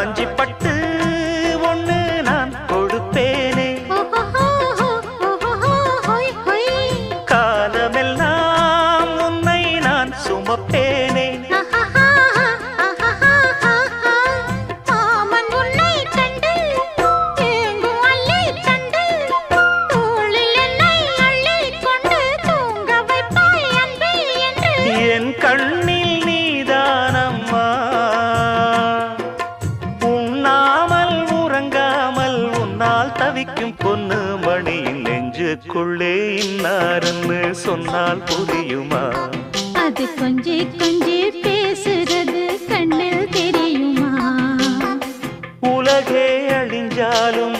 காஞ்சி பட்டு ஒண்ணு நான் கொடுப்பேனே, காலமெல்லாம் உன்னை நான் சுமப்பேனே. என் கண்ணில் நீதானம்மா, உண்ணாமல் உறங்காமல் உன்னால் தவிக்கும் பொண்ணு மணியின் நெஞ்சுக்குள்ளே இன்னாருன்னு சொன்னால் புரியுமா? அது கொஞ்சி கொஞ்சி பேசுறது கண்ணில் தெரியுமா? உலகே அழிஞ்சாலும்